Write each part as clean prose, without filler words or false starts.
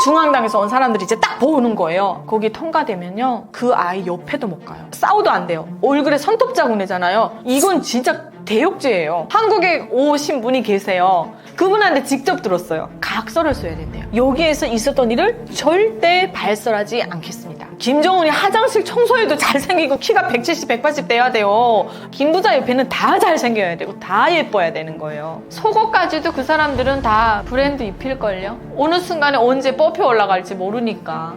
중앙당에서 온 사람들이 이제 딱 보는 거예요. 거기 통과되면요, 그 아이 옆에도 못 가요. 싸워도 안 돼요. 얼굴에 손톱자국 내잖아요. 이건 진짜 대욕죄예요. 한국에 오신 분이 계세요. 그분한테 직접 들었어요. 각서를 써야 된대요. 여기에서 있었던 일을 절대 발설하지 않겠습니다. 김정은이 화장실 청소해도 잘생기고 키가 170, 180 돼야 돼요. 김부자 옆에는 다 잘생겨야 되고 다 예뻐야 되는 거예요. 속옷까지도 그 사람들은 다 브랜드 입힐걸요. 어느 순간에 언제 뽑혀 올라갈지 모르니까.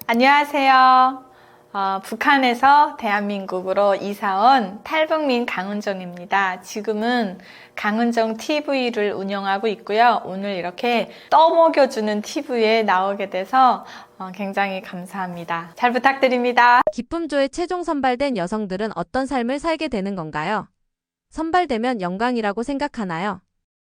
안녕하세요. 북한에서 대한민국으로 이사온 탈북민 강은정입니다. 지금은 강은정 TV를 운영하고 있고요. 오늘 이렇게 떠먹여주는 TV에 나오게 돼서 굉장히 감사합니다. 잘 부탁드립니다. 기쁨조에 최종 선발된 여성들은 어떤 삶을 살게 되는 건가요? 선발되면 영광이라고 생각하나요?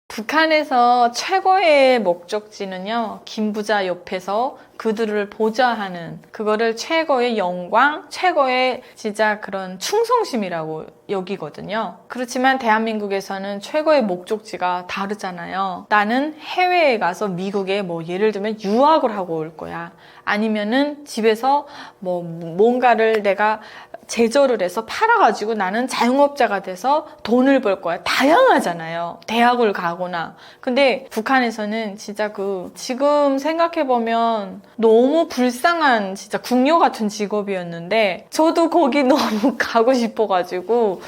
북한에서 최고의 목적지는요, 김부자 옆에서 그들을 보좌하는, 그거를 최고의 영광, 최고의 진짜 그런 충성심이라고 여기거든요. 그렇지만 대한민국에서는 최고의 목적지가 다르잖아요. 나는 해외에 가서 미국에 예를 들면 유학을 하고 올 거야. 아니면은 집에서 뭔가를 내가 제조를 해서 팔아가지고 나는 자영업자가 돼서 돈을 벌 거야. 다양하잖아요. 대학을 가거나. 근데 북한에서는 진짜 지금 생각해보면 너무 불쌍한 진짜 궁녀 같은 직업이었는데, 저도 거기 너무 가고 싶어가지고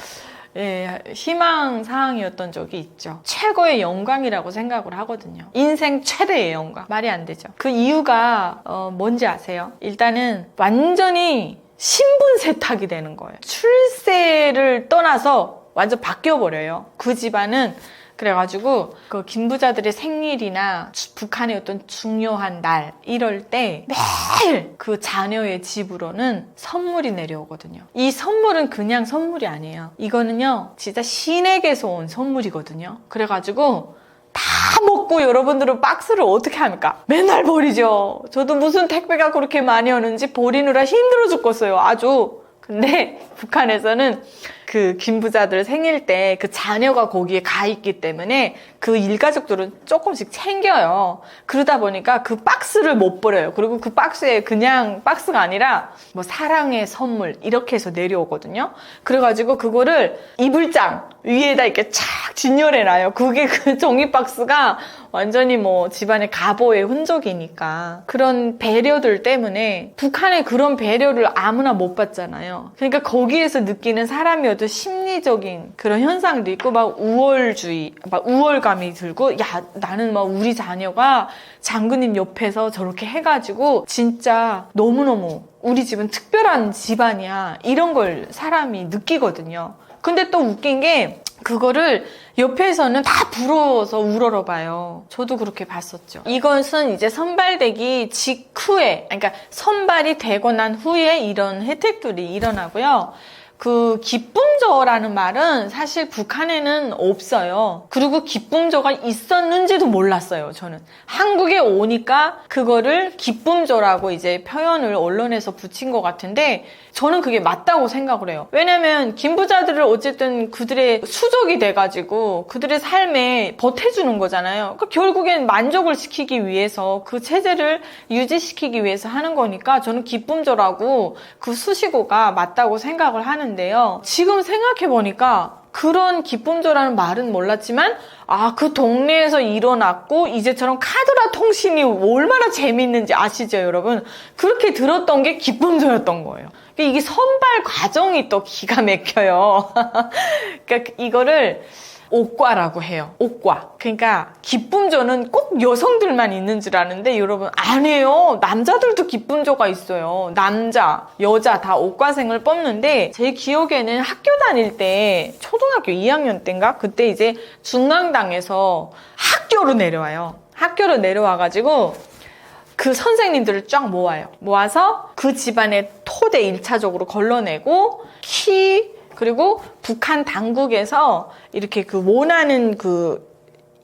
희망사항이었던 적이 있죠. 최고의 영광이라고 생각을 하거든요. 인생 최대의 영광. 말이 안 되죠. 그 이유가 뭔지 아세요? 일단은 완전히 신분 세탁이 되는 거예요. 출세를 떠나서 완전 바뀌어버려요. 그 집안은. 그래가지고 그 김부자들의 생일이나 북한의 어떤 중요한 날 이럴 때 매일 그 자녀의 집으로는 선물이 내려오거든요. 이 선물은 그냥 선물이 아니에요. 이거는요, 진짜 신에게서 온 선물이거든요. 그래가지고 다 먹고 여러분들은 박스를 어떻게 합니까? 맨날 버리죠. 저도 무슨 택배가 그렇게 많이 오는지 버리느라 힘들어 죽겠어요. 아주. 근데 북한에서는 그 김부자들 생일 때 그 자녀가 거기에 가 있기 때문에 그 일가족들은 조금씩 챙겨요. 그러다 보니까 그 박스를 못 버려요. 그리고 그 박스에 그냥 박스가 아니라 사랑의 선물 이렇게 해서 내려오거든요. 그래가지고 그거를 이불장 위에다 이렇게 착 진열해놔요. 그게 그 종이 박스가 완전히 집안의 가보의 흔적이니까. 그런 배려들 때문에 북한의 그런 배려를 아무나 못 받잖아요. 그러니까 거기에서 느끼는 사람이 어떤 심리적인 그런 현상도 있고 우월주의, 우월감이 들고, 야, 나는 우리 자녀가 장군님 옆에서 저렇게 해가지고 진짜 너무너무 우리 집은 특별한 집안이야. 이런 걸 사람이 느끼거든요. 근데 또 웃긴 게 그거를 옆에서는 다 부러워서 우러러봐요. 저도 그렇게 봤었죠. 이것은 이제 선발되기 직후에, 그러니까 선발이 되고 난 후에 이런 혜택들이 일어나고요. 그 기쁨조라는 말은 사실 북한에는 없어요. 그리고 기쁨조가 있었는지도 몰랐어요, 저는. 한국에 오니까 그거를 기쁨조라고 이제 표현을 언론에서 붙인 것 같은데, 저는 그게 맞다고 생각을 해요. 왜냐면 김부자들을 어쨌든 그들의 수족이 돼가지고 그들의 삶에 보태주는 거잖아요. 그러니까 결국엔 만족을 시키기 위해서, 그 체제를 유지시키기 위해서 하는 거니까 저는 기쁨조라고 그 수식어가 맞다고 생각을 하는데요. 지금 생각해보니까 그런 기쁨조라는 말은 몰랐지만, 그 동네에서 일어났고 이제처럼 카드라 통신이 얼마나 재밌는지 아시죠, 여러분? 그렇게 들었던 게 기쁨조였던 거예요. 이게 선발 과정이 또 기가 막혀요. 그러니까 이거를 옥과라고 해요. 옥과. 그러니까 기쁨조는 꼭 여성들만 있는 줄 아는데 여러분, 아니에요. 남자들도 기쁨조가 있어요. 남자, 여자 다 옥과생을 뽑는데, 제 기억에는 학교 다닐 때 초등학교 2학년 때인가? 그때 이제 중앙당에서 학교로 내려와요. 학교로 내려와가지고 그 선생님들을 쫙 모아서 그 집안의 토대 1차적으로 걸러내고, 그리고 북한 당국에서 이렇게 원하는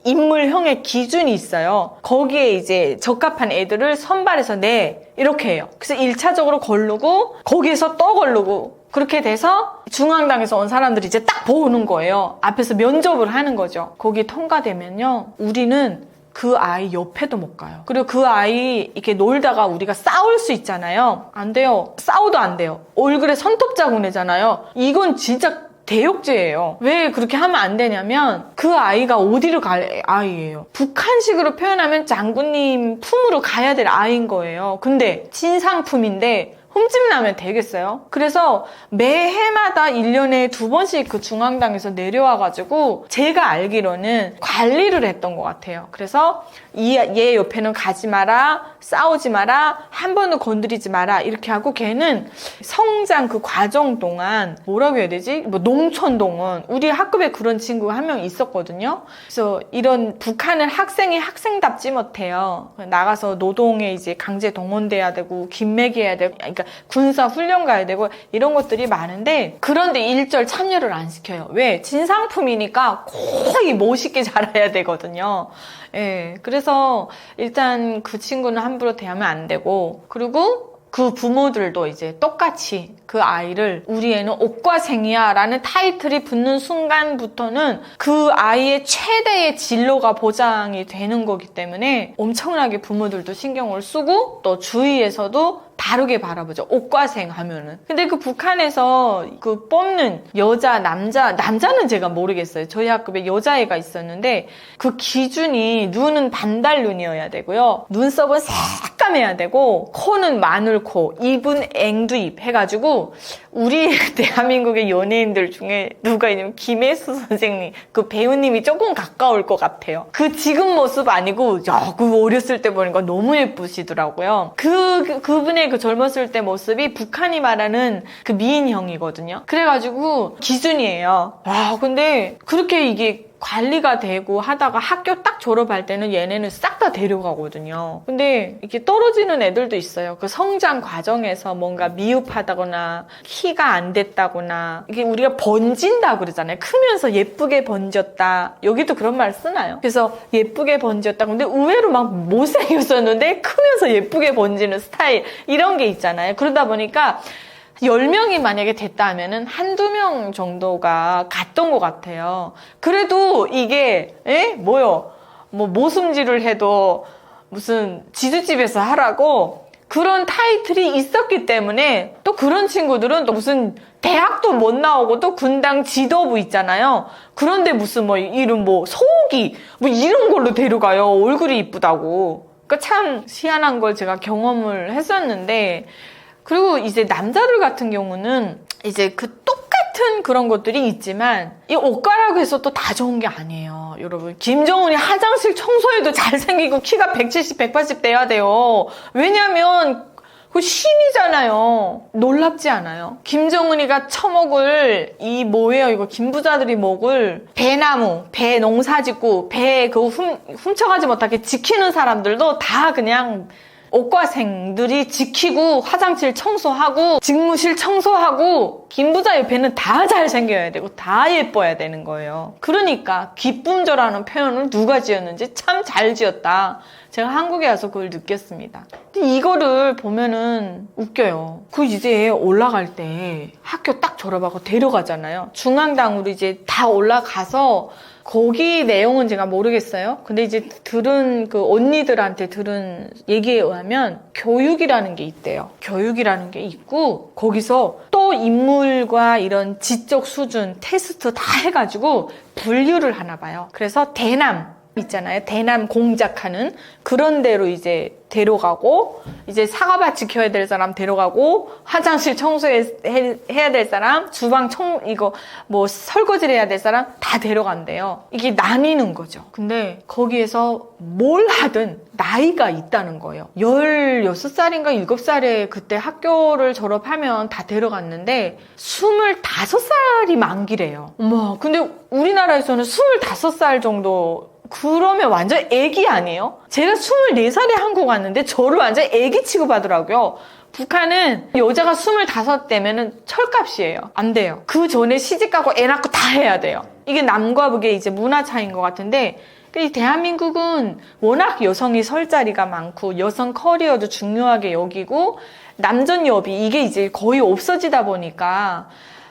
인물형의 기준이 있어요. 거기에 이제 적합한 애들을 선발해서 이렇게 해요. 그래서 1차적으로 걸르고, 거기에서 또 걸르고, 그렇게 돼서 중앙당에서 온 사람들이 이제 딱 보는 거예요. 앞에서 면접을 하는 거죠. 거기 통과되면요, 우리는 그 아이 옆에도 못 가요. 그리고 그 아이 이렇게 놀다가 우리가 싸울 수 있잖아요. 안 돼요. 싸워도 안 돼요. 얼굴에 손톱자국 내잖아요. 이건 진짜 대욕죄예요. 왜 그렇게 하면 안 되냐면 그 아이가 어디로 갈 아이예요. 북한식으로 표현하면 장군님 품으로 가야 될 아이인 거예요. 근데 진상품인데 흠집나면 되겠어요? 그래서 매해마다 1년에 2번씩 그 중앙당에서 내려와가지고 제가 알기로는 관리를 했던 것 같아요. 그래서 얘 옆에는 가지 마라, 싸우지 마라, 한 번도 건드리지 마라 이렇게 하고 걔는 성장 그 과정 동안 뭐라고 해야 되지? 뭐 농촌동원 우리 학급에 그런 친구가 한 명 있었거든요. 그래서 이런 북한은 학생이 학생답지 못해요. 나가서 노동에 이제 강제 동원돼야 되고 김매기해야 되고 그러니까 군사 훈련 가야 되고 이런 것들이 많은데 그런데 일절 참여를 안 시켜요. 왜? 진상품이니까 거의 멋있게 자라야 되거든요. 예, 그래서 일단 그 친구는 함부로 대하면 안 되고 그리고 그 부모들도 이제 똑같이 그 아이를 우리 애는 옥과생이야 라는 타이틀이 붙는 순간부터는 그 아이의 최대의 진로가 보장이 되는 거기 때문에 엄청나게 부모들도 신경을 쓰고 또 주위에서도 다르게 바라보죠. 옥과생 하면은. 근데 그 북한에서 그 뽑는 여자, 남자는 제가 모르겠어요. 저희 학급에 여자애가 있었는데 그 기준이 눈은 반달눈이어야 되고요. 눈썹은 새까매야 되고 코는 마늘코, 입은 앵두입 해가지고 우리 대한민국의 연예인들 중에 누가 있냐면 김혜수 선생님 그 배우님이 조금 가까울 것 같아요. 그 지금 모습 아니고 그 어렸을 때 보니까 너무 예쁘시더라고요. 그분의 그 젊었을 때 모습이 북한이 말하는 그 미인형이거든요. 그래가지고 기준이에요. 근데 그렇게 이게 관리가 되고 하다가 학교 딱 졸업할 때는 얘네는 싹 다 데려가거든요. 근데 이렇게 떨어지는 애들도 있어요. 그 성장 과정에서 뭔가 미흡하다거나 키가 안 됐다거나 이게 우리가 번진다 그러잖아요. 크면서 예쁘게 번졌다. 여기도 그런 말 쓰나요? 그래서 예쁘게 번졌다. 근데 의외로 막 못생겼었는데 크면서 예쁘게 번지는 스타일 이런 게 있잖아요. 그러다 보니까 10명이 만약에 됐다 하면은 한두 명 정도가 갔던 것 같아요. 그래도 이게, 뭐요? 뭐, 모승질을 해도 무슨 지주집에서 하라고 그런 타이틀이 있었기 때문에 또 그런 친구들은 또 무슨 대학도 못 나오고 또 군당 지도부 있잖아요. 그런데 무슨 뭐 이름 뭐 소고기 뭐 이런 걸로 데려가요. 얼굴이 이쁘다고. 그러니까 참 희한한 걸 제가 경험을 했었는데 그리고 이제 남자들 같은 경우는 이제 그 똑같은 그런 것들이 있지만 이 옷가라고 해서 또 다 좋은 게 아니에요. 여러분 김정은이 화장실 청소해도 잘생기고 키가 170, 180 돼야 돼요. 왜냐면 그 신이잖아요. 놀랍지 않아요? 김정은이가 처먹을 이 뭐예요? 이거 김부자들이 먹을 배나무, 배 농사짓고 배 그거 훔쳐가지 못하게 지키는 사람들도 다 그냥 옥과생들이 지키고 화장실 청소하고 직무실 청소하고 김부자 옆에는 다 잘생겨야 되고 다 예뻐야 되는 거예요. 그러니까 기쁨조라는 표현을 누가 지었는지 참 잘 지었다. 제가 한국에 와서 그걸 느꼈습니다. 근데 이거를 보면은 웃겨요. 그 이제 올라갈 때 학교 딱 졸업하고 데려가잖아요. 중앙당으로 이제 다 올라가서 거기 내용은 제가 모르겠어요. 근데 이제 들은 그 언니들한테 들은 얘기에 의하면 교육이라는 게 있대요. 교육이라는 게 있고 거기서 또 인물과 이런 지적 수준, 테스트 다 해가지고 분류를 하나 봐요. 그래서 대남 있잖아요. 대남 공작하는 그런 데로 이제 데려가고 이제 사과밭 지켜야 될 사람 데려가고 화장실 청소해야 될 사람 주방 이거 뭐 설거지를 해야 될 사람 다 데려간대요. 이게 나뉘는 거죠. 근데 거기에서 뭘 하든 나이가 있다는 거예요. 16살인가 7살에 그때 학교를 졸업하면 다 데려갔는데 25살이 만기래요. 어머, 근데 우리나라에서는 25살 정도 그러면 완전 애기 아니에요? 제가 24살에 한국 왔는데 저를 완전 애기 취급하더라고요. 북한은 여자가 25되면은 철값이에요. 안 돼요. 그 전에 시집가고 애 낳고 다 해야 돼요. 이게 남과 북의 이제 문화 차이인 것 같은데 이 대한민국은 워낙 여성이 설 자리가 많고 여성 커리어도 중요하게 여기고 남전여비 이게 이제 거의 없어지다 보니까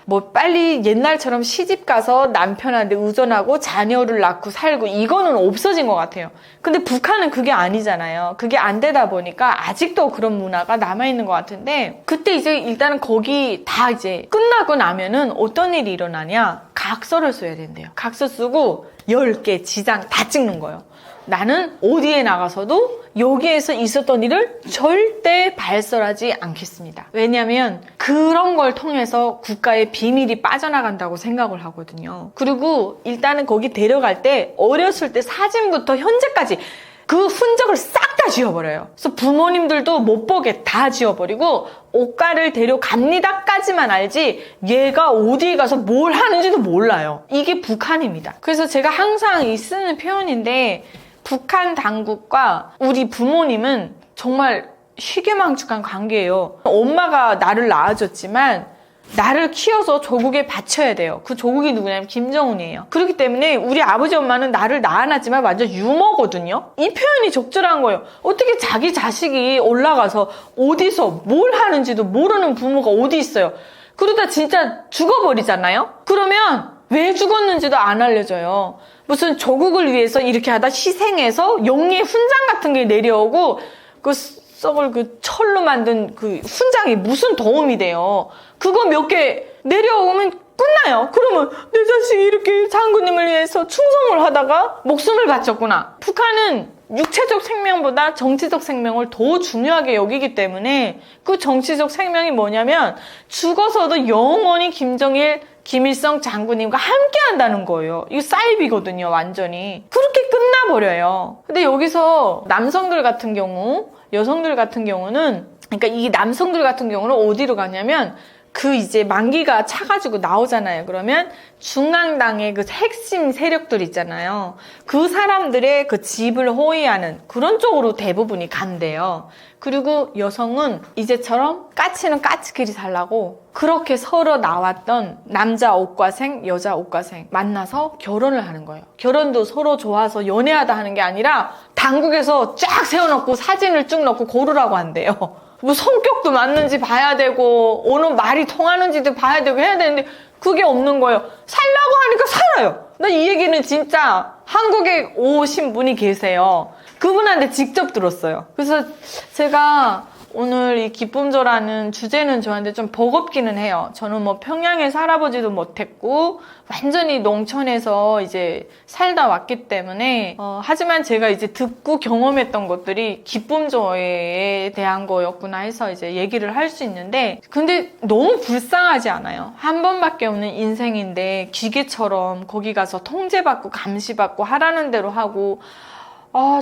뭐 빨리 옛날처럼 시집 가서 남편한테 의존하고 자녀를 낳고 살고 이거는 없어진 것 같아요. 근데 북한은 그게 아니잖아요. 그게 안 되다 보니까 아직도 그런 문화가 남아있는 것 같은데 그때 이제 일단은 거기 다 이제 끝나고 나면은 어떤 일이 일어나냐 각서를 써야 된대요. 각서 쓰고 10개 지장 다 찍는 거예요. 나는 어디에 나가서도 여기에서 있었던 일을 절대 발설하지 않겠습니다. 왜냐하면 그런 걸 통해서 국가의 비밀이 빠져나간다고 생각을 하거든요. 그리고 일단은 거기 데려갈 때 어렸을 때 사진부터 현재까지 그 흔적을 싹 다 지워버려요. 그래서 부모님들도 못 보게 다 지워버리고 옷가를 데려갑니다까지만 알지 얘가 어디에 가서 뭘 하는지도 몰라요. 이게 북한입니다. 그래서 제가 항상 쓰는 표현인데 북한 당국과 우리 부모님은 정말 희귀망측한 관계예요. 엄마가 나를 낳아줬지만 나를 키워서 조국에 바쳐야 돼요. 그 조국이 누구냐면 김정은이에요. 그렇기 때문에 우리 아버지 엄마는 나를 낳아놨지만 완전 유머거든요. 이 표현이 적절한 거예요. 어떻게 자기 자식이 올라가서 어디서 뭘 하는지도 모르는 부모가 어디 있어요. 그러다 진짜 죽어버리잖아요. 그러면 왜 죽었는지도 안 알려줘요. 무슨 조국을 위해서 이렇게 하다 희생해서 용의 훈장 같은 게 내려오고 그 썩을 그 철로 만든 그 훈장이 무슨 도움이 돼요. 그거 몇 개 내려오면 끝나요. 그러면 내 자식이 이렇게 장군님을 위해서 충성을 하다가 목숨을 바쳤구나. 북한은 육체적 생명보다 정치적 생명을 더 중요하게 여기기 때문에 그 정치적 생명이 뭐냐면 죽어서도 영원히 김정일, 김일성 장군님과 함께 한다는 거예요. 이거 사이비거든요, 완전히. 그렇게 끝나버려요. 근데 여기서 남성들 같은 경우, 여성들 같은 경우는, 그러니까 이 남성들 같은 경우는 어디로 가냐면 그 이제 만기가 차가지고 나오잖아요. 그러면 중앙당의 그 핵심 세력들 있잖아요. 그 사람들의 그 집을 호위하는 그런 쪽으로 대부분이 간대요. 그리고 여성은 이제처럼 까치는 까치끼리 살라고 그렇게 서로 나왔던 남자 옷과생, 여자 옷과생 만나서 결혼을 하는 거예요. 결혼도 서로 좋아서 연애하다 하는 게 아니라 당국에서 쫙 세워놓고 사진을 쭉 넣고 고르라고 한대요. 뭐 성격도 맞는지 봐야 되고 어느 말이 통하는지도 봐야 되고 해야 되는데 그게 없는 거예요. 살라고 하니까 살아요. 나 이 얘기는 진짜 한국에 오신 분이 계세요. 그분한테 직접 들었어요. 그래서 제가 오늘 이 기쁨조라는 주제는 저한테 좀 버겁기는 해요. 저는 뭐 평양에 살아보지도 못했고 완전히 농촌에서 이제 살다 왔기 때문에 하지만 제가 이제 듣고 경험했던 것들이 기쁨조에 대한 거였구나 해서 이제 얘기를 할 수 있는데 근데 너무 불쌍하지 않아요? 한 번밖에 없는 인생인데 기계처럼 거기 가서 통제받고 감시받고 하라는 대로 하고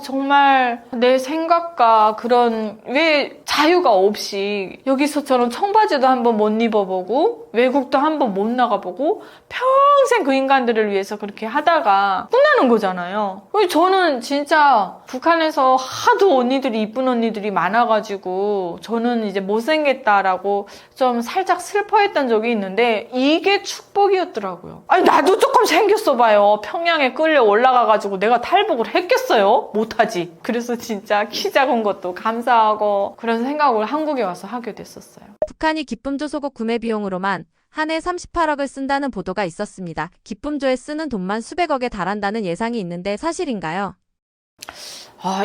정말 내 생각과 그런 왜 자유가 없이 여기서처럼 청바지도 한번 못 입어보고 외국도 한번 못 나가보고 평생 그 인간들을 위해서 그렇게 하다가 끝나는 거잖아요. 저는 진짜 북한에서 하도 언니들이 이쁜 언니들이 많아가지고 저는 이제 못생겼다라고 좀 살짝 슬퍼했던 적이 있는데 이게 축복이었더라고요. 아니 나도 조금 생겼어 봐요. 평양에 끌려 올라가가지고 내가 탈북을 했겠어요? 못하지. 그래서 진짜 키 작은 것도 감사하고 그런 생각을 한국에 와서 하게 됐었어요. 북한이 기쁨조 속옷 구매 비용으로만 한 해 38억을 쓴다는 보도가 있었습니다. 기쁨조에 쓰는 돈만 수백억에 달한다는 예상이 있는데 사실인가요?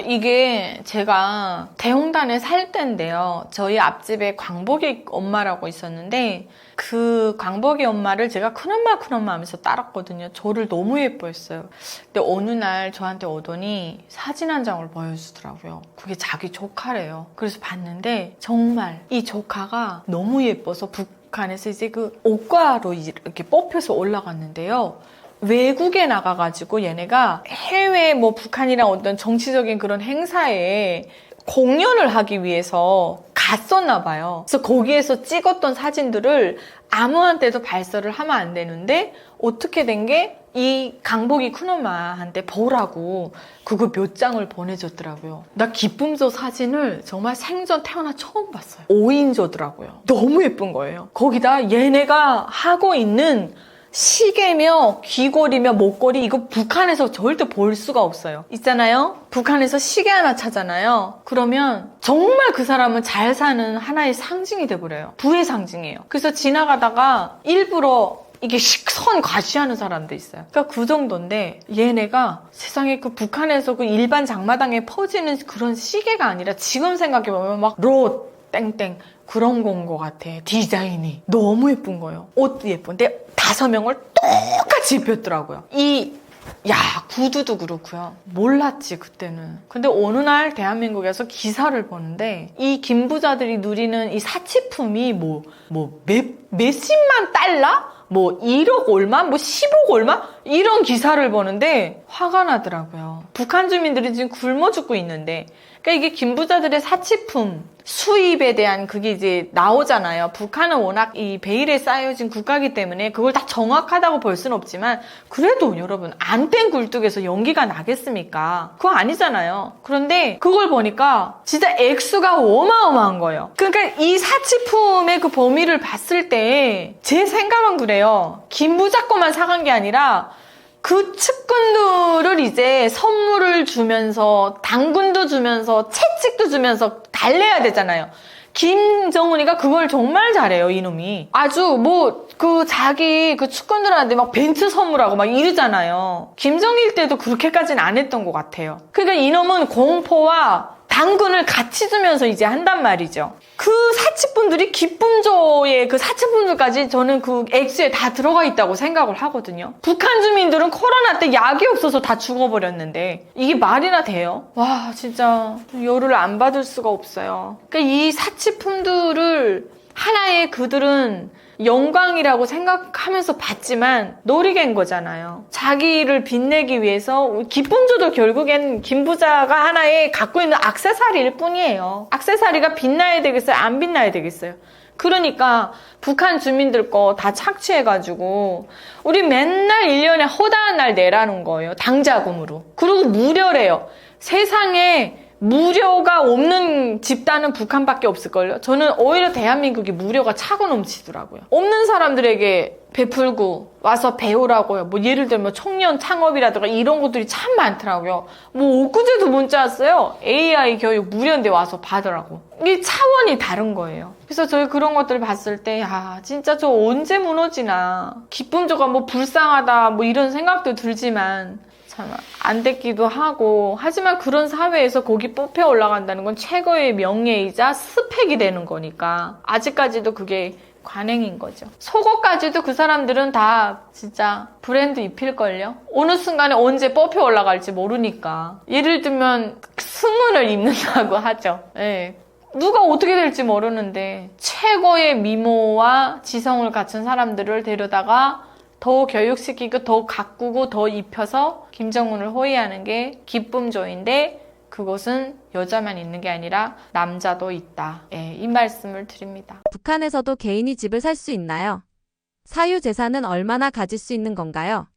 이게 제가 대홍단에 살 때인데요. 저희 앞집에 광복이 엄마라고 있었는데 그 광복이 엄마를 제가 큰엄마 하면서 따랐거든요. 저를 너무 예뻐했어요. 근데 어느 날 저한테 오더니 사진 한 장을 보여주더라고요. 그게 자기 조카래요. 그래서 봤는데 정말 이 조카가 너무 예뻐서 북한에서 이제 그 옷가로 이렇게 뽑혀서 올라갔는데요. 외국에 나가가지고 얘네가 해외 뭐 북한이랑 어떤 정치적인 그런 행사에 공연을 하기 위해서 갔었나 봐요. 그래서 거기에서 찍었던 사진들을 아무한테도 발설을 하면 안 되는데 어떻게 된 게 이 강복이 큰엄마한테 보라고 그거 몇 장을 보내줬더라고요. 나 기쁨조 사진을 정말 생전 태어나 처음 봤어요. 5인조더라고요. 너무 예쁜 거예요. 거기다 얘네가 하고 있는 시계며 귀걸이며 목걸이 이거 북한에서 절대 볼 수가 없어요. 있잖아요. 북한에서 시계 하나 차잖아요. 그러면 정말 그 사람은 잘 사는 하나의 상징이 돼버려요. 부의 상징이에요. 그래서 지나가다가 일부러 이게 선 과시하는 사람도 있어요. 그러니까 그 정도인데 얘네가 세상에 그 북한에서 그 일반 장마당에 퍼지는 그런 시계가 아니라 지금 생각해보면 막 로 땡땡 그런 건 것 같아. 디자인이 너무 예쁜 거예요. 옷도 예쁜데 5명을 똑같이 입혔더라고요. 구두도 그렇고요. 몰랐지 그때는. 근데 어느 날 대한민국에서 기사를 보는데 이 김부자들이 누리는 이 사치품이 몇십만 달러? 1억 얼마? 10억 얼마? 이런 기사를 보는데 화가 나더라고요. 북한 주민들이 지금 굶어 죽고 있는데 그러니까 이게 김부자들의 사치품 수입에 대한 그게 이제 나오잖아요. 북한은 워낙 이 베일에 쌓여진 국가이기 때문에 그걸 다 정확하다고 볼 수는 없지만 그래도 여러분 안 뗀 굴뚝에서 연기가 나겠습니까? 그거 아니잖아요. 그런데 그걸 보니까 진짜 액수가 어마어마한 거예요. 그러니까 이 사치품의 그 범위를 봤을 때 제 생각은 그래요. 김부자 거만 사간 게 아니라 그 측근들을 이제 선물을 주면서 당근도 주면서 채찍도 주면서 달래야 되잖아요. 김정은이가 그걸 정말 잘해요, 이놈이. 아주 자기 그 측근들한테 막 벤츠 선물하고 막 이러잖아요. 김정일 때도 그렇게까지는 안 했던 것 같아요. 그러니까 이놈은 공포와 당근을 같이 주면서 이제 한단 말이죠. 그 사치분들이 기쁨조의 그 사치분들까지 저는 그 액수에 다 들어가 있다고 생각을 하거든요. 북한 주민들은 코로나 때 약이 없어서 다 죽어버렸는데 이게 말이나 돼요? 와 진짜 열을 안 받을 수가 없어요. 그러니까 이 사치품들을 하나의 그들은 영광이라고 생각하면서 봤지만 놀이개인 거잖아요. 자기를 빛내기 위해서 기쁨조도 결국엔 김부자가 하나의 갖고 있는 액세서리일 뿐이에요. 액세서리가 빛나야 되겠어요? 안 빛나야 되겠어요? 그러니까 북한 주민들 거 다 착취해가지고 우리 맨날 1년에 허다한 날 내라는 거예요. 당자금으로. 그리고 무료래요. 세상에 무료가 없는 집단은 북한밖에 없을걸요? 저는 오히려 대한민국이 무료가 차고 넘치더라고요. 없는 사람들에게 베풀고 와서 배우라고요. 예를 들면 청년 창업이라든가 이런 것들이 참 많더라고요. 엊그제도 문자 왔어요. AI 교육 무료인데 와서 받으라고. 이게 차원이 다른 거예요. 그래서 저희 그런 것들을 봤을 때 진짜 저 언제 무너지나. 기쁨조가 불쌍하다 이런 생각도 들지만 참 안 됐기도 하고 하지만 그런 사회에서 거기 뽑혀 올라간다는 건 최고의 명예이자 스펙이 되는 거니까 아직까지도 그게 관행인 거죠. 속옷까지도 그 사람들은 다 진짜 브랜드 입힐걸요? 어느 순간에 언제 뽑혀 올라갈지 모르니까. 예를 들면 승은을 입는다고 하죠. 네. 누가 어떻게 될지 모르는데 최고의 미모와 지성을 갖춘 사람들을 데려다가 더 교육시키고 더 가꾸고 더 입혀서 김정은을 호위하는 게 기쁨조인데 그것은 여자만 있는 게 아니라 남자도 있다. 이 말씀을 드립니다. 북한에서도 개인이 집을 살 수 있나요? 사유재산은 얼마나 가질 수 있는 건가요?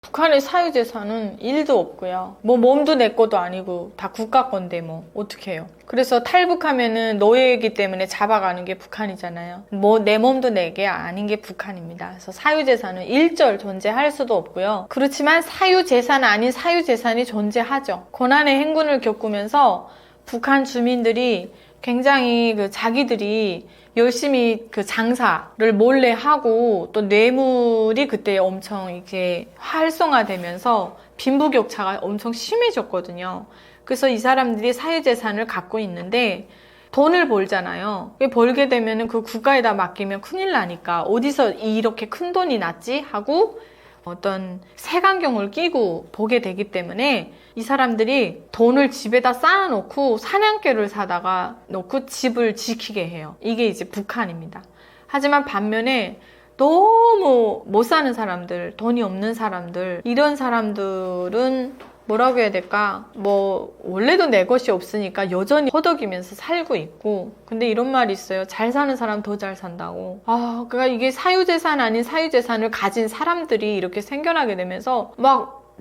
북한의 사유재산은 1도 없고요. 몸도 내 것도 아니고 다 국가 건데 어떻게 해요. 그래서 탈북하면은 노예이기 때문에 잡아가는 게 북한이잖아요. 내 몸도 내 게 아닌 게 북한입니다. 그래서 사유재산은 일절 존재할 수도 없고요. 그렇지만 사유재산 아닌 사유재산이 존재하죠. 고난의 행군을 겪으면서 북한 주민들이 굉장히 자기들이 열심히 장사를 몰래 하고 또 뇌물이 그때 엄청 이렇게 활성화되면서 빈부격차가 엄청 심해졌거든요. 그래서 이 사람들이 사유재산을 갖고 있는데 돈을 벌잖아요. 벌게 되면 그 국가에다 맡기면 큰일 나니까 어디서 이렇게 큰 돈이 났지? 하고 어떤 색안경을 끼고 보게 되기 때문에 이 사람들이 돈을 집에다 쌓아놓고 사냥개를 사다가 놓고 집을 지키게 해요. 이게 이제 북한입니다. 하지만 반면에 너무 못 사는 사람들, 돈이 없는 사람들, 이런 사람들은 뭐라고 해야 될까? 원래도 내 것이 없으니까 여전히 허덕이면서 살고 있고, 근데 이런 말이 있어요. 잘 사는 사람 더 잘 산다고. 그러니까 이게 사유재산 아닌 사유재산을 가진 사람들이 이렇게 생겨나게 되면서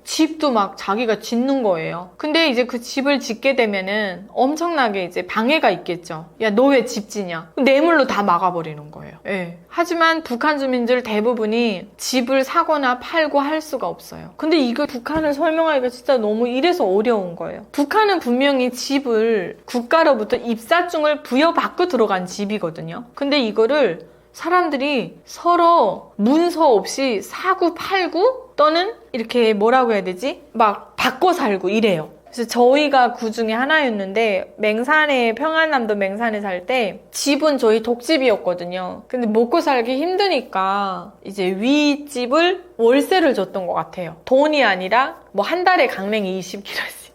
집도 막 자기가 짓는 거예요. 근데 이제 그 집을 짓게 되면은 엄청나게 이제 방해가 있겠죠. 야, 너 왜 집 짓냐? 뇌물로 다 막아버리는 거예요. 예. 하지만 북한 주민들 대부분이 집을 사거나 팔고 할 수가 없어요. 근데 이거 북한을 설명하기가 진짜 너무 이래서 어려운 거예요. 북한은 분명히 집을 국가로부터 입사증을 부여받고 들어간 집이거든요. 근데 이거를 사람들이 서로 문서 없이 사고 팔고 또는 이렇게 뭐라고 해야 되지? 막 바꿔 살고 이래요. 그래서 저희가 그 중에 하나였는데 맹산에 평안남도 맹산에 살 때 집은 저희 독집이었거든요. 근데 먹고 살기 힘드니까 이제 윗집을 월세를 줬던 것 같아요. 돈이 아니라 뭐 한 달에 강냉이 20kg씩.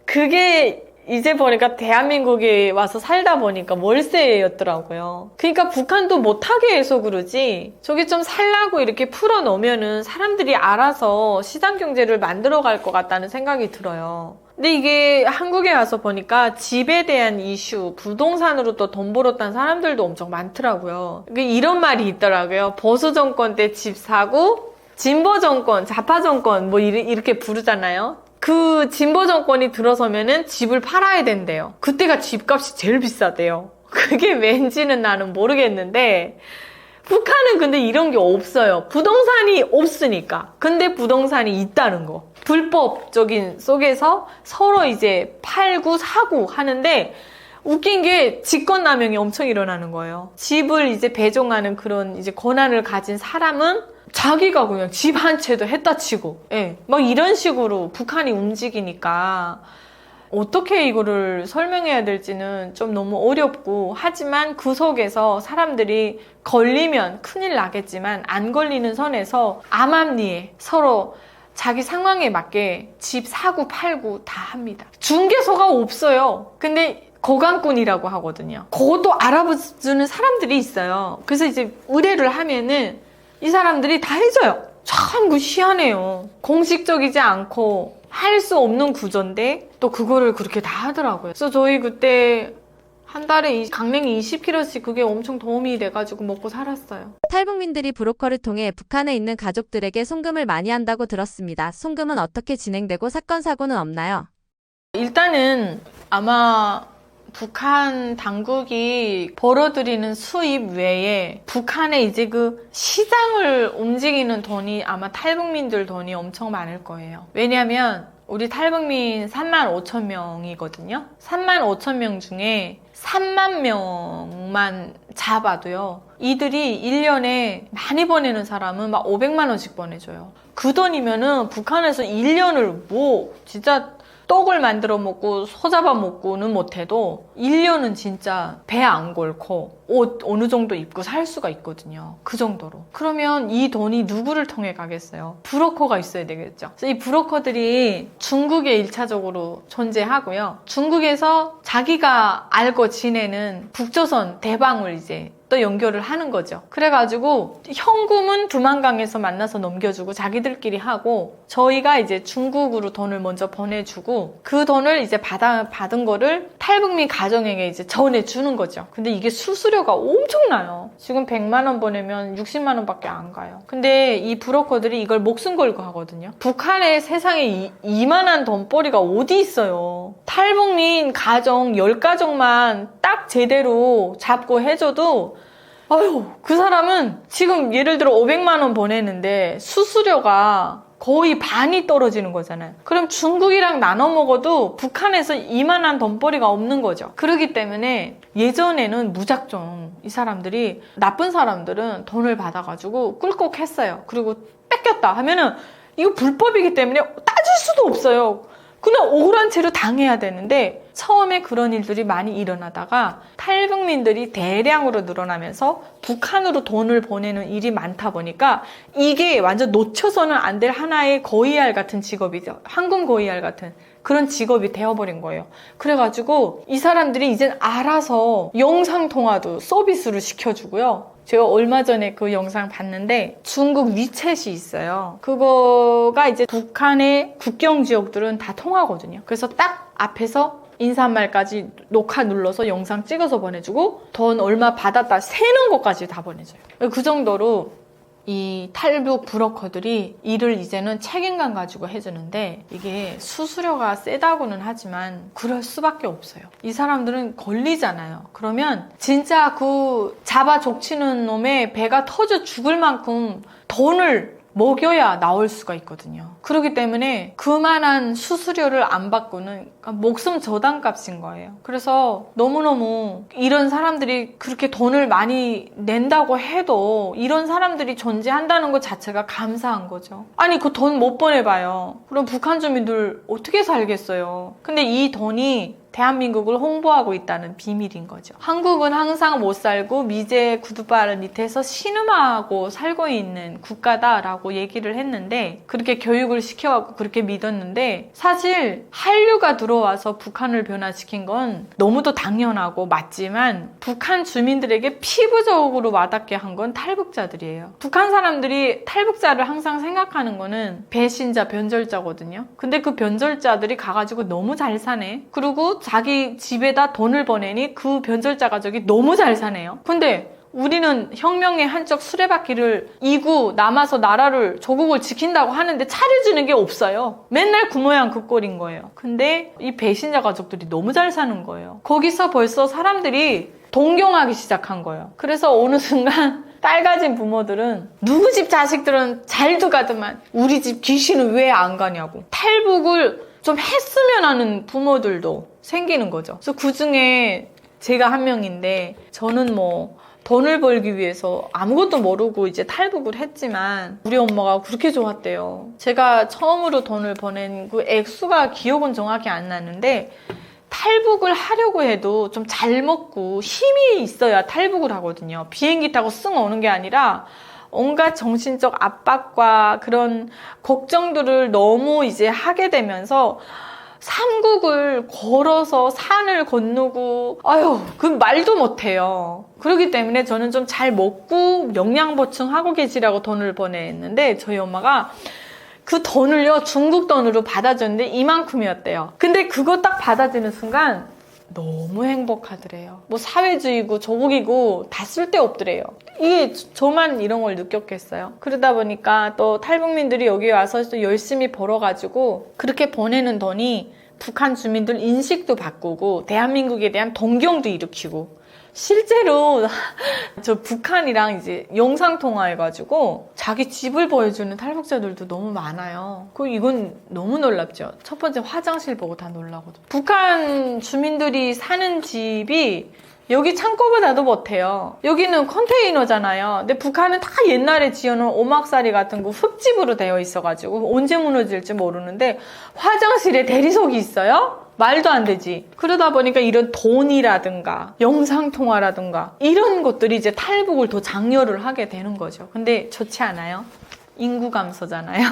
그게 이제 보니까 대한민국에 와서 살다 보니까 월세였더라고요. 그러니까 북한도 못하게 해서 그러지 저게 좀 살라고 이렇게 풀어놓으면은 사람들이 알아서 시장경제를 만들어갈 것 같다는 생각이 들어요. 근데 이게 한국에 와서 보니까 집에 대한 이슈, 부동산으로 또 돈 벌었다는 사람들도 엄청 많더라고요. 이런 말이 있더라고요. 보수 정권 때 집 사고 진보 정권, 좌파 정권 뭐 이렇게 부르잖아요. 그 진보 정권이 들어서면은 집을 팔아야 된대요. 그때가 집값이 제일 비싸대요. 그게 왠지는 나는 모르겠는데 북한은 근데 이런 게 없어요. 부동산이 없으니까. 근데 부동산이 있다는 거. 불법적인 속에서 서로 이제 팔고 사고 하는데 웃긴 게 직권남용이 엄청 일어나는 거예요. 집을 이제 배정하는 그런 이제 권한을 가진 사람은 자기가 그냥 집 한 채도 했다 치고, 예. 막 이런 식으로 북한이 움직이니까 어떻게 이거를 설명해야 될지는 좀 너무 어렵고, 하지만 그 속에서 사람들이 걸리면 큰일 나겠지만 안 걸리는 선에서 암암리에 서로 자기 상황에 맞게 집 사고 팔고 다 합니다. 중개소가 없어요. 근데 거강꾼이라고 하거든요. 그것도 알아보는 사람들이 있어요. 그래서 이제 의뢰를 하면은 이 사람들이 다 해줘요. 참 희한해요. 공식적이지 않고 할 수 없는 구조인데 또 그거를 그렇게 다 하더라고요. 그래서 저희 그때 한 달에 강냉이 20kg씩 그게 엄청 도움이 돼가지고 먹고 살았어요. 탈북민들이 브로커를 통해 북한에 있는 가족들에게 송금을 많이 한다고 들었습니다. 송금은 어떻게 진행되고 사건 사고는 없나요? 일단은 아마 북한 당국이 벌어들이는 수입 외에 북한에 이제 그 시장을 움직이는 돈이 아마 탈북민들 돈이 엄청 많을 거예요. 왜냐하면 우리 탈북민 35,000명이거든요. 35,000명 중에 3만 명만 잡아도요. 이들이 1년에 많이 보내는 사람은 막 500만 원씩 보내줘요. 그 돈이면은 북한에서 1년을 뭐 진짜 떡을 만들어 먹고 소 잡아 먹고는 못해도 1년은 진짜 배 안 걸고 옷 어느 정도 입고 살 수가 있거든요. 그 정도로. 그러면 이 돈이 누구를 통해 가겠어요? 브로커가 있어야 되겠죠. 그래서 이 브로커들이 중국에 1차적으로 존재하고요. 중국에서 자기가 알고 지내는 북조선 대방을 이제 또 연결을 하는 거죠. 그래가지고 현금은 두만강에서 만나서 넘겨주고 자기들끼리 하고 저희가 이제 중국으로 돈을 먼저 보내주고 그 돈을 이제 받은 거를 탈북민 가정에게 이제 전해주는 거죠. 근데 이게 수수료가 엄청나요. 지금 100만 원 보내면 60만 원밖에 안 가요. 근데 이 브로커들이 이걸 목숨 걸고 하거든요. 북한에 세상에 이만한 돈벌이가 어디 있어요. 탈북민 가정 10가정만 딱 제대로 잡고 해줘도 아유, 그 사람은 지금 예를 들어 500만 원 보내는데 수수료가 거의 반이 떨어지는 거잖아요. 그럼 중국이랑 나눠 먹어도 북한에서 이만한 돈벌이가 없는 거죠. 그렇기 때문에 예전에는 무작정 이 사람들이 나쁜 사람들은 돈을 받아가지고 꿀꺽했어요. 그리고 뺏겼다 하면은 이거 불법이기 때문에 따질 수도 없어요. 그냥 억울한 채로 당해야 되는데 처음에 그런 일들이 많이 일어나다가 탈북민들이 대량으로 늘어나면서 북한으로 돈을 보내는 일이 많다 보니까 이게 완전 놓쳐서는 안 될 하나의 고위알 같은 직업이죠. 황금 고위알 같은 그런 직업이 되어버린 거예요. 그래가지고 이 사람들이 이젠 알아서 영상통화도 서비스로 시켜주고요. 제가 얼마 전에 그 영상 봤는데 중국 위챗이 있어요. 그거가 이제 북한의 국경 지역들은 다 통하거든요. 그래서 딱 앞에서 인사말까지 녹화 눌러서 영상 찍어서 보내주고 돈 얼마 받았다 세는 것까지 다 보내줘요. 그 정도로 이 탈북 브로커들이 일을 이제는 책임감 가지고 해주는데 이게 수수료가 세다고는 하지만 그럴 수밖에 없어요. 이 사람들은 걸리잖아요. 그러면 진짜 그 잡아 족치는 놈의 배가 터져 죽을 만큼 돈을 먹여야 나올 수가 있거든요. 그렇기 때문에 그만한 수수료를 안 받고는 그러니까 목숨 저당값인 거예요. 그래서 너무너무 이런 사람들이 그렇게 돈을 많이 낸다고 해도 이런 사람들이 존재한다는 것 자체가 감사한 거죠. 아니 그 돈 못 보내봐요. 그럼 북한 주민들 어떻게 살겠어요? 근데 이 돈이 대한민국을 홍보하고 있다는 비밀인 거죠. 한국은 항상 못 살고 미제 구두발 밑에서 신음하고 살고 있는 국가다라고 얘기를 했는데 그렇게 교육을 시켜갖고 그렇게 믿었는데 사실 한류가 들어와서 북한을 변화시킨 건 너무도 당연하고 맞지만 북한 주민들에게 피부적으로 와닿게 한 건 탈북자들이에요. 북한 사람들이 탈북자를 항상 생각하는 거는 배신자, 변절자거든요. 근데 그 변절자들이 가가지고 너무 잘 사네. 그리고 자기 집에다 돈을 보내니 그 변절자 가족이 너무 잘 사네요. 근데 우리는 혁명의 한쪽 수레바퀴를 이고 남아서 나라를 조국을 지킨다고 하는데 차려주는 게 없어요. 맨날 그 모양 그 꼴인 거예요. 근데 이 배신자 가족들이 너무 잘 사는 거예요. 거기서 벌써 사람들이 동경하기 시작한 거예요. 그래서 어느 순간 딸 가진 부모들은 누구 집 자식들은 잘도 가더만 우리 집 귀신은 왜 안 가냐고 탈북을 좀 했으면 하는 부모들도 생기는 거죠. 그래서 그 중에 제가 한 명인데 저는 뭐 돈을 벌기 위해서 아무것도 모르고 이제 탈북을 했지만 우리 엄마가 그렇게 좋았대요. 제가 처음으로 돈을 보낸 그 액수가 기억은 정확히 안 나는데 탈북을 하려고 해도 좀 잘 먹고 힘이 있어야 탈북을 하거든요. 비행기 타고 쓱 오는 게 아니라 온갖 정신적 압박과 그런 걱정들을 너무 이제 하게 되면서 삼국을 걸어서 산을 건너고 아유 그 말도 못해요. 그렇기 때문에 저는 좀 잘 먹고 영양 보충하고 계시라고 돈을 보냈는데 저희 엄마가 그 돈을요 중국 돈으로 받아줬는데 이만큼이었대요. 근데 그거 딱 받아주는 순간 너무 행복하더래요. 뭐 사회주의고 조국이고 다 쓸데없더래요. 이게 저만 이런 걸 느꼈겠어요. 그러다 보니까 또 탈북민들이 여기 와서 또 열심히 벌어가지고 그렇게 보내는 돈이 북한 주민들 인식도 바꾸고 대한민국에 대한 동경도 일으키고 실제로 저 북한이랑 이제 영상통화해가지고 자기 집을 보여주는 탈북자들도 너무 많아요. 이건 너무 놀랍죠. 첫 번째 화장실 보고 다 놀라거든요. 북한 주민들이 사는 집이 여기 창고보다도 못해요. 여기는 컨테이너잖아요. 근데 북한은 다 옛날에 지어놓은 오막살이 같은 거 흙집으로 되어 있어가지고 언제 무너질지 모르는데 화장실에 대리석이 있어요? 말도 안 되지. 그러다 보니까 이런 돈이라든가 영상통화라든가 이런 것들이 이제 탈북을 더 장려를 하게 되는 거죠. 근데 좋지 않아요? 인구 감소잖아요.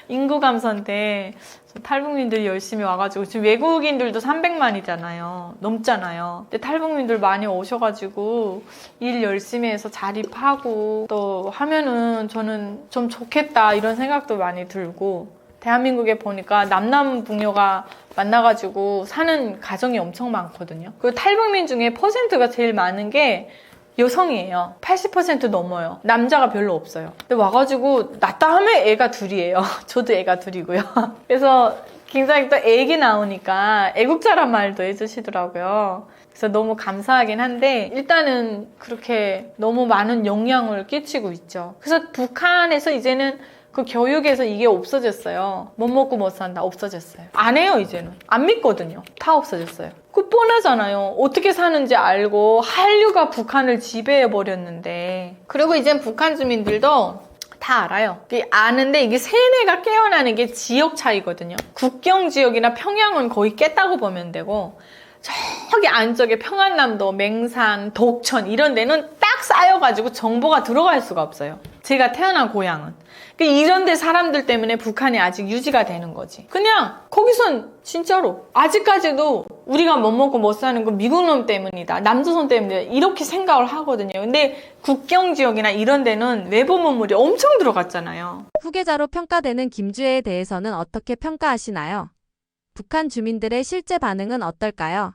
인구 감소인데 탈북민들이 열심히 와가지고 지금 외국인들도 300만이잖아요. 넘잖아요. 근데 탈북민들 많이 오셔가지고 일 열심히 해서 자립하고 또 하면은 저는 좀 좋겠다 이런 생각도 많이 들고 대한민국에 보니까 남남북녀가 만나가지고 사는 가정이 엄청 많거든요. 그 탈북민 중에 퍼센트가 제일 많은 게 여성이에요. 80% 넘어요. 남자가 별로 없어요. 근데 와가지고 낳다 하면 애가 둘이에요. 저도 애가 둘이고요. 그래서 굉장히 또 애기 나오니까 애국자란 말도 해주시더라고요. 그래서 너무 감사하긴 한데 일단은 그렇게 너무 많은 영향을 끼치고 있죠. 그래서 북한에서 이제는 그 교육에서 이게 없어졌어요. 못 먹고 못 산다. 없어졌어요. 안 해요, 이제는. 안 믿거든요. 다 없어졌어요. 그 뻔하잖아요. 어떻게 사는지 알고 한류가 북한을 지배해버렸는데. 그리고 이젠 북한 주민들도 다 알아요. 아는데 이게 세뇌가 깨어나는 게 지역 차이거든요. 국경 지역이나 평양은 거의 깼다고 보면 되고 저기 안쪽에 평안남도, 맹산, 독천 이런 데는 딱 쌓여가지고 정보가 들어갈 수가 없어요. 제가 태어난 고향은. 이런 데 사람들 때문에 북한이 아직 유지가 되는 거지. 그냥 거기선 진짜로 아직까지도 우리가 못 먹고 못 사는 건 미국 놈 때문이다. 남조선 때문이다. 이렇게 생각을 하거든요. 근데 국경 지역이나 이런 데는 외부 문물이 엄청 들어갔잖아요. 후계자로 평가되는 김주애에 대해서는 어떻게 평가하시나요? 북한 주민들의 실제 반응은 어떨까요?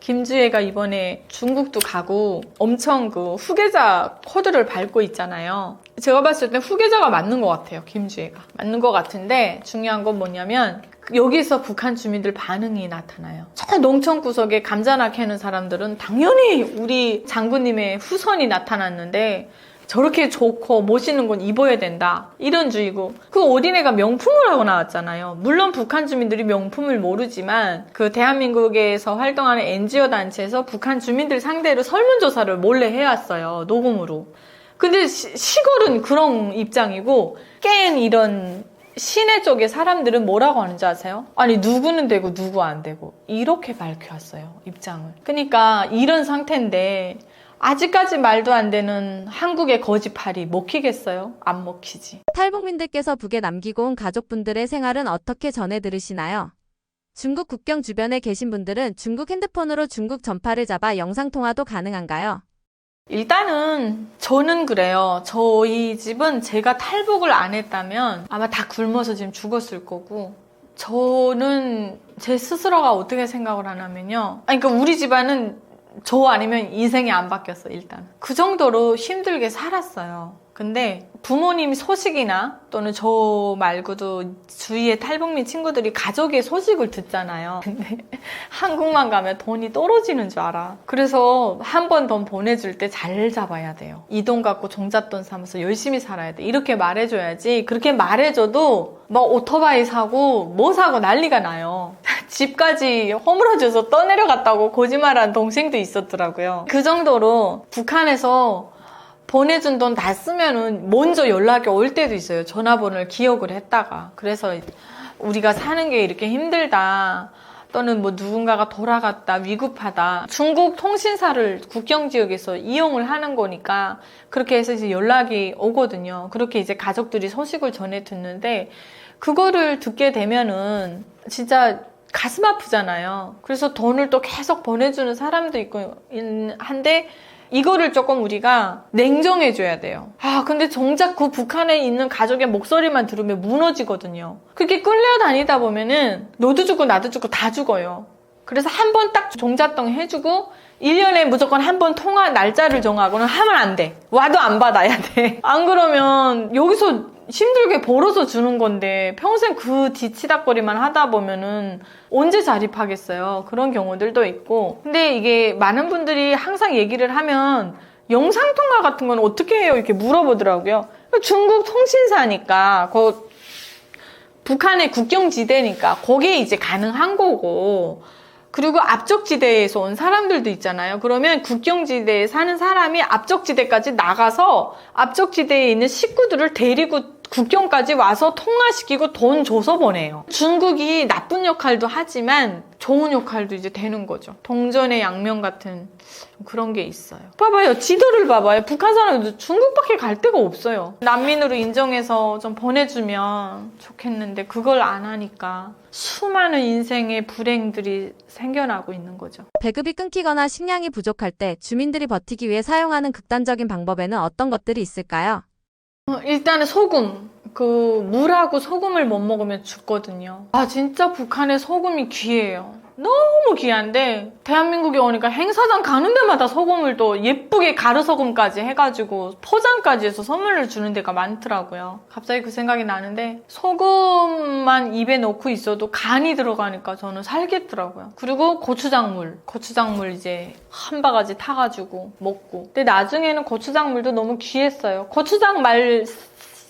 김주혜가 이번에 중국도 가고 엄청 그 후계자 코드를 밟고 있잖아요. 제가 봤을 때 후계자가 맞는 것 같아요. 김주혜가. 맞는 것 같은데 중요한 건 뭐냐면 여기서 북한 주민들 반응이 나타나요. 저 농촌 구석에 감자나 캐는 사람들은 당연히 우리 장군님의 후손이 나타났는데 저렇게 좋고 멋있는 건 입어야 된다. 이런 주의고. 그 어린애가 명품을 하고 나왔잖아요. 물론 북한 주민들이 명품을 모르지만 그 대한민국에서 활동하는 NGO 단체에서 북한 주민들 상대로 설문조사를 몰래 해왔어요. 녹음으로. 근데 시골은 그런 입장이고 깬 이런 시내 쪽의 사람들은 뭐라고 하는지 아세요? 아니 누구는 되고 누구 안 되고 이렇게 밝혀왔어요. 입장을. 그러니까 이런 상태인데 아직까지 말도 안 되는 한국의 거짓말이 먹히겠어요? 안 먹히지. 탈북민들께서 북에 남기고 온 가족분들의 생활은 어떻게 전해 들으시나요? 중국 국경 주변에 계신 분들은 중국 핸드폰으로 중국 전파를 잡아 영상통화도 가능한가요? 일단은 저는 그래요. 저희 집은 제가 탈북을 안 했다면 아마 다 굶어서 지금 죽었을 거고 저는 제 스스로가 어떻게 생각을 하냐면요. 아니, 그러니까 우리 집안은 저 아니면 인생이 안 바뀌었어, 일단. 그 정도로 힘들게 살았어요. 근데 부모님 소식이나 또는 저 말고도 주위의 탈북민 친구들이 가족의 소식을 듣잖아요. 근데 한국만 가면 돈이 떨어지는 줄 알아. 그래서 한 번 돈 보내줄 때 잘 잡아야 돼요. 이 돈 갖고 종잣돈 삼아서 열심히 살아야 돼. 이렇게 말해줘야지. 그렇게 말해줘도 막 오토바이 사고 뭐 사고 난리가 나요. 집까지 허물어져서 떠내려갔다고 거짓말한 동생도 있었더라고요. 그 정도로 북한에서 보내준 돈 다 쓰면은 먼저 연락이 올 때도 있어요. 전화번호를 기억을 했다가. 그래서 우리가 사는 게 이렇게 힘들다. 또는 뭐 누군가가 돌아갔다, 위급하다. 중국 통신사를 국경 지역에서 이용을 하는 거니까 그렇게 해서 이제 연락이 오거든요. 그렇게 이제 가족들이 소식을 전해 듣는데 그거를 듣게 되면은 진짜 가슴 아프잖아요. 그래서 돈을 또 계속 보내주는 사람도 있고 한데 이거를 조금 우리가 냉정해줘야 돼요. 근데 정작 그 북한에 있는 가족의 목소리만 들으면 무너지거든요. 그렇게 끌려다니다 보면은 너도 죽고 나도 죽고 다 죽어요. 그래서 한 번 딱 종잣돈 해주고 1년에 무조건 한 번 통화 날짜를 정하고는 하면 안 돼. 와도 안 받아야 돼. 안 그러면 여기서 힘들게 벌어서 주는 건데 평생 그 뒤치다거리만 하다 보면은 언제 자립하겠어요. 그런 경우들도 있고. 근데 이게 많은 분들이 항상 얘기를 하면 영상통화 같은 건 어떻게 해요? 이렇게 물어보더라고요. 중국 통신사니까 북한의 국경지대니까 거기에 이제 가능한 거고 그리고 앞쪽지대에서 온 사람들도 있잖아요. 그러면 국경지대에 사는 사람이 앞쪽지대까지 나가서 앞쪽지대에 있는 식구들을 데리고 국경까지 와서 통화시키고 돈 줘서 보내요. 중국이 나쁜 역할도 하지만 좋은 역할도 이제 되는 거죠. 동전의 양면 같은 그런 게 있어요. 봐봐요. 지도를 봐봐요. 북한 사람들 중국밖에 갈 데가 없어요. 난민으로 인정해서 좀 보내주면 좋겠는데 그걸 안 하니까 수많은 인생의 불행들이 생겨나고 있는 거죠. 배급이 끊기거나 식량이 부족할 때 주민들이 버티기 위해 사용하는 극단적인 방법에는 어떤 것들이 있을까요? 일단은 소금. 물하고 소금을 못 먹으면 죽거든요. 진짜 북한의 소금이 귀해요. 너무 귀한데 대한민국에 오니까 행사장 가는 데마다 소금을 또 예쁘게 가루소금까지 해가지고 포장까지 해서 선물을 주는 데가 많더라고요. 갑자기 그 생각이 나는데 소금만 입에 넣고 있어도 간이 들어가니까 저는 살겠더라고요. 그리고 고추장물 이제 한 바가지 타가지고 먹고. 근데 나중에는 고추장물도 너무 귀했어요. 고추장 말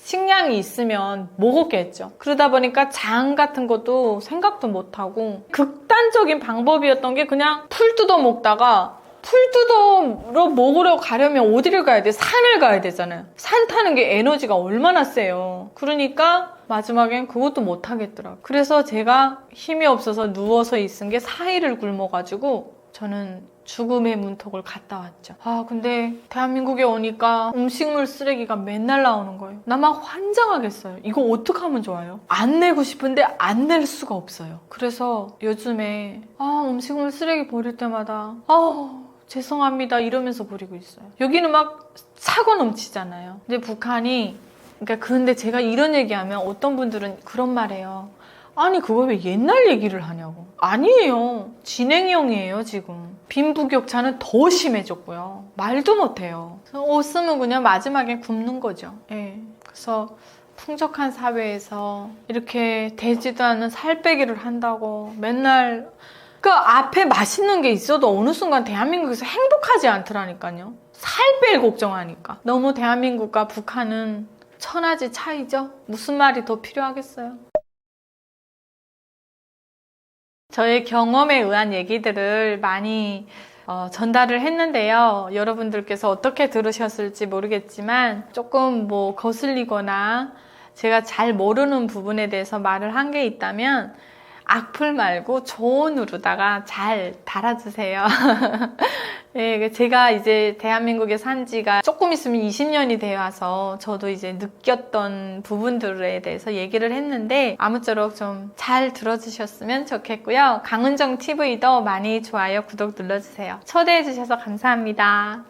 식량이 있으면 먹었겠죠. 그러다 보니까 장 같은 것도 생각도 못하고 극단적인 방법이었던 게 그냥 풀 뜯어 먹다가 풀 뜯어 먹으러 가려면 어디를 가야 돼? 산을 가야 되잖아요. 산 타는 게 에너지가 얼마나 세요. 그러니까 마지막엔 그것도 못하겠더라고요. 그래서 제가 힘이 없어서 누워서 있은 게 4일을 굶어가지고 저는 죽음의 문턱을 갔다 왔죠. 근데 대한민국에 오니까 음식물 쓰레기가 맨날 나오는 거예요. 나 막 환장하겠어요. 이거 어떻게 하면 좋아요? 안 내고 싶은데 안 낼 수가 없어요. 그래서 요즘에 음식물 쓰레기 버릴 때마다 죄송합니다 이러면서 버리고 있어요. 여기는 막 사고 넘치잖아요. 근데 북한이 근데 제가 이런 얘기하면 어떤 분들은 그런 말해요. 아니 그걸 왜 옛날 얘기를 하냐고. 아니에요. 진행형이에요 지금. 빈부격차는 더 심해졌고요. 말도 못해요. 없으면 그냥 마지막에 굶는 거죠. 예. 그래서 풍족한 사회에서 이렇게 되지도 않는 살 빼기를 한다고 맨날 그 앞에 맛있는 게 있어도 어느 순간 대한민국에서 행복하지 않더라니까요. 살 뺄 걱정하니까. 너무 대한민국과 북한은 천하지 차이죠. 무슨 말이 더 필요하겠어요. 저의 경험에 의한 얘기들을 많이 전달을 했는데요. 여러분들께서 어떻게 들으셨을지 모르겠지만 조금 뭐 거슬리거나 제가 잘 모르는 부분에 대해서 말을 한 게 있다면 악플 말고 조언으로다가 잘 달아주세요. 네, 제가 이제 대한민국에 산 지가 조금 있으면 20년이 되어 와서 저도 이제 느꼈던 부분들에 대해서 얘기를 했는데 아무쪼록 좀 잘 들어주셨으면 좋겠고요. 강은정 TV도 많이 좋아요, 구독 눌러주세요. 초대해주셔서 감사합니다.